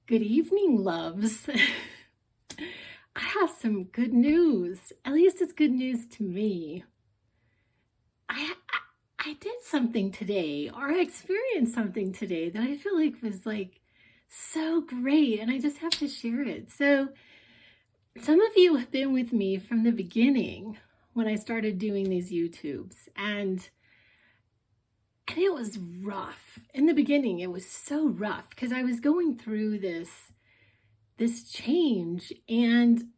Good evening, loves. I have some good news. At least it's good news to me. I did something today, or I experienced something today that I feel like was so great, and I just have to share it. So, some of you have been with me from the beginning when I started doing these YouTubes, and it was rough. In the beginning, it was so rough because I was going through this change, and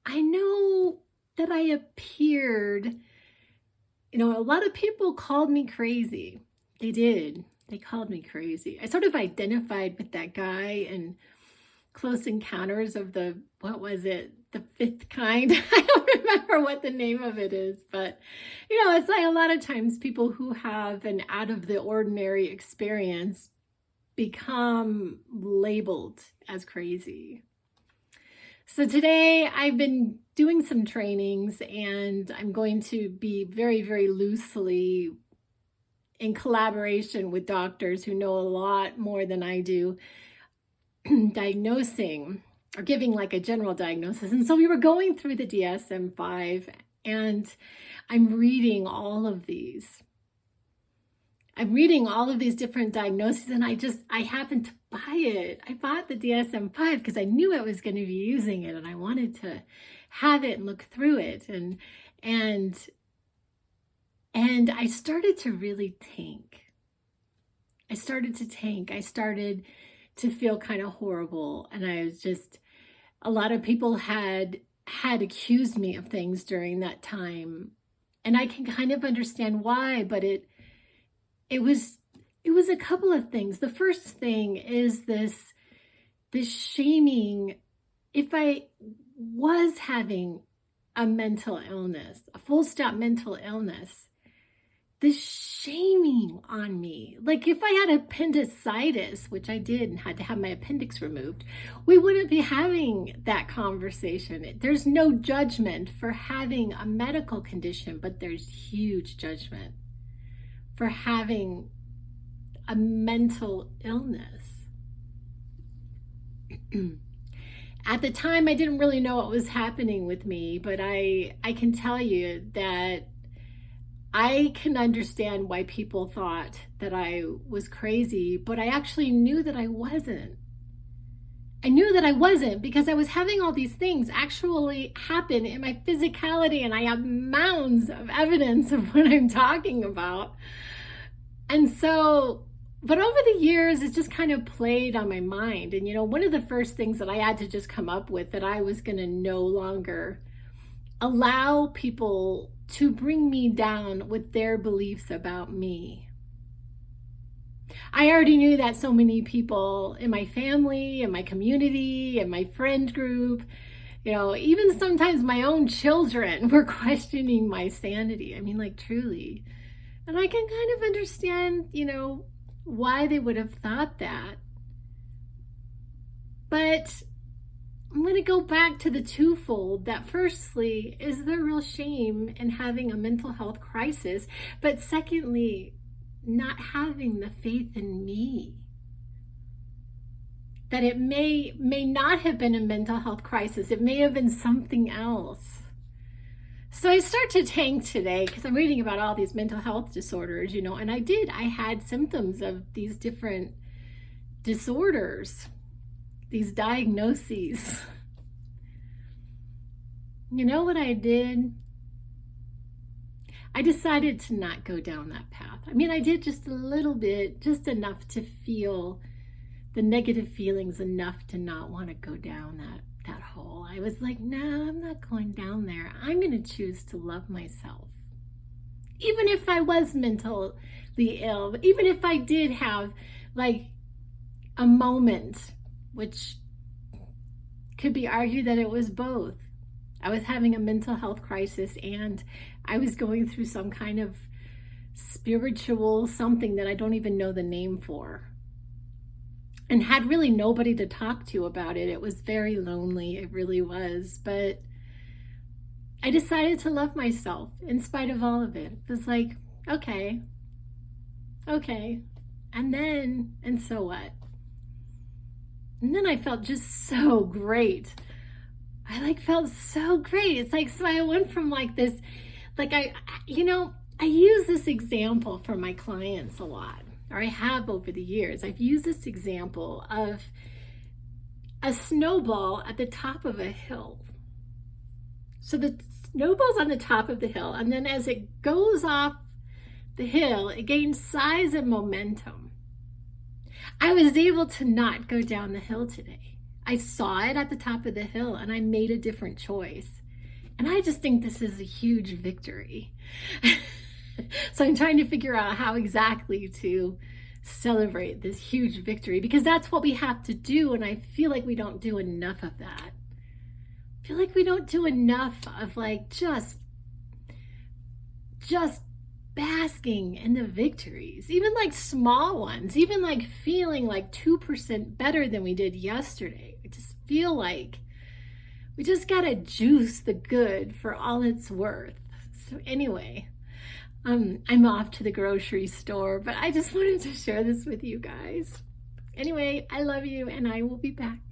I know that I appeared, a lot of people called me crazy. They did. They called me crazy. I sort of identified with that guy in Close Encounters of what was it? The Fifth Kind. I don't remember what the name of it is, but it's like a lot of times people who have an out of the ordinary experience become labeled as crazy. So today I've been doing some trainings, and I'm going to be very, very loosely in collaboration with doctors who know a lot more than I do, diagnosing or giving like a general diagnosis. And so we were going through the DSM-5, and I'm reading all of these. I'm reading all of these different diagnoses, and I happened to buy it. I bought the DSM-5 because I knew I was going to be using it, and I wanted to have it and look through it. And I started to really tank. I started to feel kind of horrible. And I was a lot of people had accused me of things during that time. And I can kind of understand why, but it was a couple of things. The first thing is this shaming. If I was having a mental illness, a full stop mental illness, this shaming on me. Like if I had appendicitis, which I did and had to have my appendix removed, we wouldn't be having that conversation. There's no judgment for having a medical condition, but there's huge judgment for having a mental illness. At the time, I didn't really know what was happening with me, but I can tell you that I can understand why people thought that I was crazy, but I actually knew that I wasn't. I knew that I wasn't because I was having all these things actually happen in my physicality, and I have mounds of evidence of what I'm talking about. And so, but over the years, it just kind of played on my mind. And one of the first things that I had to just come up with, that I was going to no longer allow people to bring me down with their beliefs about me. I already knew that so many people in my family, in my community, in my friend group, even sometimes my own children were questioning my sanity. I mean, like truly. And I can kind of understand, why they would have thought that. But I'm going to go back to the twofold that firstly, is there real shame in having a mental health crisis? But secondly, not having the faith in me. That it may not have been a mental health crisis. It may have been something else. So I start to tank today because I'm reading about all these mental health disorders, and I had symptoms of these different disorders, these diagnoses. You know what I did? I decided to not go down that path. I mean, I did just a little bit, just enough to feel the negative feelings enough to not want to go down that hole. I was like, no, I'm not going down there. I'm going to choose to love myself. Even if I was mentally ill, even if I did have like a moment, which could be argued that it was both. I was having a mental health crisis, and I was going through some kind of spiritual something that I don't even know the name for, and had really nobody to talk to about it. It was very lonely. It really was. But I decided to love myself in spite of all of it. It was like, okay. And so what? And then I felt just so great. I like felt so great. It's like, so I went from like this, like I use this example for my clients a lot, or I have over the years. I've used this example of a snowball at the top of a hill. So the snowball's on the top of the hill, and then as it goes off the hill, it gains size and momentum. I was able to not go down the hill today. I saw it at the top of the hill and I made a different choice. And I just think this is a huge victory. So I'm trying to figure out how exactly to celebrate this huge victory, because that's what we have to do. And I feel like we don't do enough of that. I feel like we don't do enough of like just basking in the victories, even like small ones, even like feeling like 2% better than we did yesterday. I just feel like we just gotta juice the good for all it's worth. So anyway, I'm off to the grocery store, but I just wanted to share this with you guys. Anyway, I love you and I will be back.